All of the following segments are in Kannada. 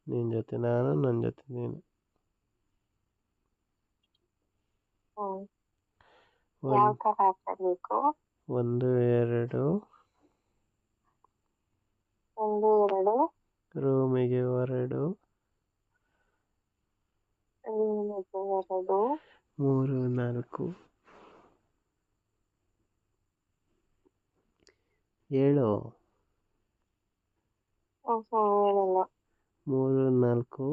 ನಿನ್ನ ಜೊತೆ ನಾನು, ನನ್ನ ಜೊತೆ ನೀನು. ಹ್ಮ್ ಯಾವ ಒಂದು ತರ ಆಟ ಆಡ್ಬೇಕು? ಒಂದು ಎರಡು ಒಂದು ಎರಡು ರೂಮಿಗೆ ಹೊರಡು, ಎರಡು ಮೂರು ನಾಲ್ಕು ಏಳು, ಏನಿಲ್ಲ. ಮೂರು ನಾಲ್ಕು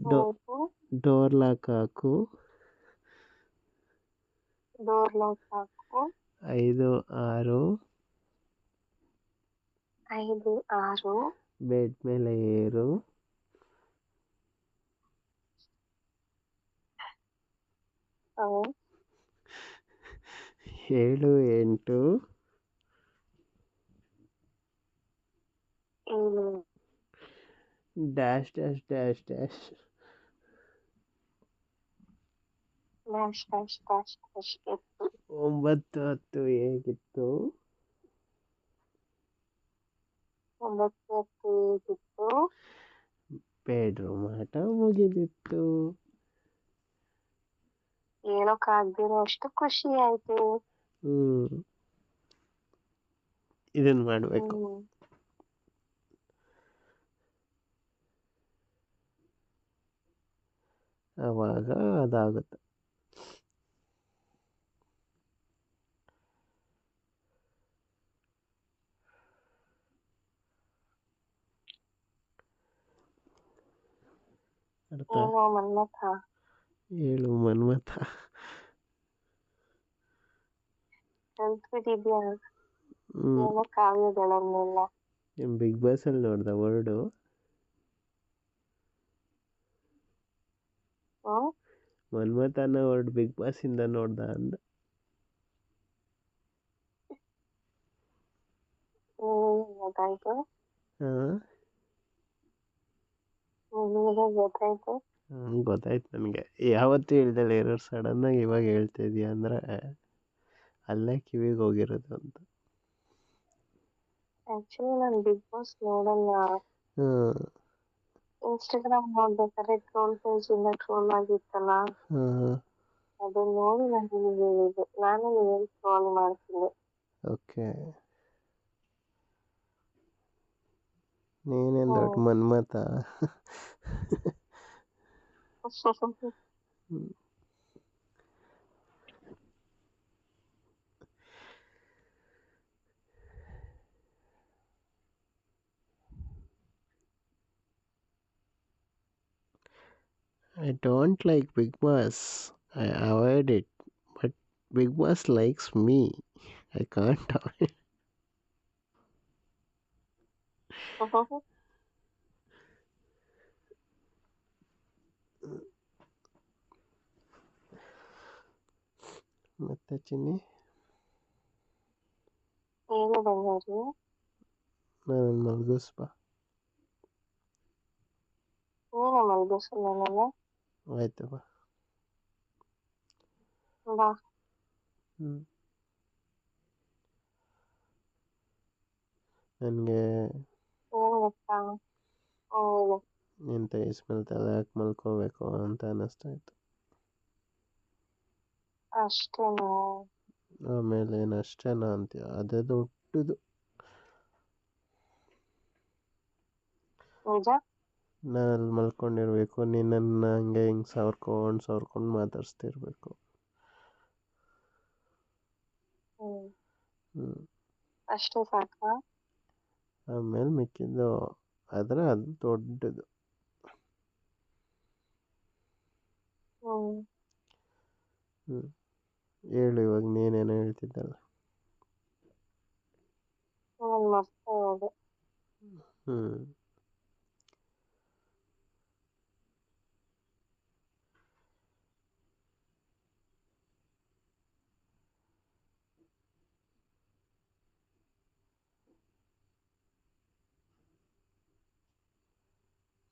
ಮೂರು ಡೋರ್ ಲಾಕ್ ಹಾಕು, ಡೋರ್ ಲಾಕ್ ಹಾಕು. ಐದು ಆರು ಐದು ಆರು ಬೆಡ್ ಮೇಲೆ ಏರು, ಏಳು ಎಂಟು ಏಳು dash dash dash dash dash dash dash dash ಎತ್ತು. ಒಂಬತ್ತು ಹತ್ತು ಹೇಗಿತ್ತು? ಒಂಬತ್ತು ಹತ್ತು ಹೇಗಿತ್ತು? ಬೆಡ್ರೂಮ್ ಆಟ ಮುಗಿದಿತ್ತು. ಹೇಳೋಕ್ಕಾಗ್ದಿರೋ ಅಷ್ಟು ಖುಷಿ ಆಯ್ತು. ಇದನ್ನ ಮಾಡಬೇಕು. ಆವಾಗ ಅದಾಗುತ್ತೆ. ಅರ್ಥ? ಏನೋ ಮನ್ಮಥ. ಹೇಳು ಮನ್ಮಥ. ಕಲ್ತ್ಬಿಟ್ಟಿದ್ಯಾ ಏನೋ ಕಾವ್ಯಗಳನ್ನೆಲ್ಲ. ಬಿಗ್ ಬಾಸ್ ಅಲ್ಲಿ ನೋಡ್ದ ವರ್ಡು? ಮನ್ಮಥನ ವರ್ಡ್ ಬಿಗ್ ಬಾಸ್ ಇಂದ ನೋಡ್ದ ಅಂದ. ಗೊತ್ತಾಯ್ತು. ಗೊತ್ತಾಯ್ತು ನನಗೆ. ಯಾವತ್ತೂ ಹೇಳ್ದಲ್ಲ ಇರೋರು ಸಡನ್ ಆಗಿ ಇವಾಗ ಹೇಳ್ತಾ ಇದೀಯ ಅಂದ್ರೆ ಅಲ್ಲೇ ಕಿವಿಗೆ ಹೋಗಿರೋದು ಅಂತ. ಆಕ್ಚುಲಿ ನಾನು ಬಿಗ್ ಬಾಸ್ ನೋಡಲ್ಲ. ಇನ್ಸ್ಟಾಗ್ರಾಮ್ ನೋಡ್ಬೇಕಾದ್ರೆ ಟ್ರೋಲ್ ಪೇಜ್ ಇಂದ ಟ್ರೋಲ್ ಆಗಿತ್ತಲ್ಲ, ಅದನ್ನ ನೋಡಿ ನಾನು ನಿಮಗೆ ಹೇಳಿದ್ದೆ. ನಾನು ನಿಮಗೆ ಟ್ರೋಲ್ ಮಾಡ್ತಿದ್ದೆ. ಓಕೆ, ನೀನೇನು ದೊಡ್ಡ Manmatha. I don't like Big Boss. I avoid it. But Big Boss likes me. I can't avoid. ಮತ್ತೆ ಚಿನ್ನಿ, ಏನು ಬಂಗಾರಿ? ನಾನು ಮಲ್ಗಿಸ್ಬಾ. ನೀನು ಮಲ್ಗಿಸಲ್ಲ ನನಗೆ. ಆಯ್ತು ಬಾ. ಬಾ. ನನಗೆ ಏನು ಗೊತ್ತಾ? ನಿನ್ನ ತೈ ಸ್ಮೆಲ್ ತಲೆ ಹಾಕಿ ಮಲ್ಕೋಬೇಕು ಅಂತ ಅನ್ನಿಸ್ತಾಯಿತ್ತು. ಅಷ್ಟೇನಾ? ಆಮೇಲೆ ಏನು ಅಷ್ಟೇನಾ ಅಂತೀಯ? ಅದೇ ದೊಡ್ಡದು. ನಿಜ? ನಾನು ಅಲ್ಲಿ ಮಲ್ಕೊಂಡಿರ್ಬೇಕು, ನಿನ್ನನ್ನು ಹಂಗೆ ಹಿಂಗೆ ಸವರ್ಕೊಂಡು ಮಾತಾಡಿಸ್ತಿರ್ಬೇಕು. ಅಷ್ಟೇ ಸಾಕಾ? ಆಮೇಲೆ ಮಿಕ್ಕಿದ್ದು ಆದರೆ ಅದು ದೊಡ್ಡದು. ಹೇಳು, ಇವಾಗ ನೀನೇನೋ ಹೇಳ್ತಿದ್ದಲ್ಲ.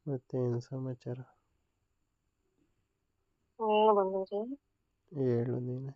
ಮತ್ತೇನು ಸಮಾಚಾರ? ಏನು ಬಂಗಾರಿ? ಹೇಳು ನೀನೆ.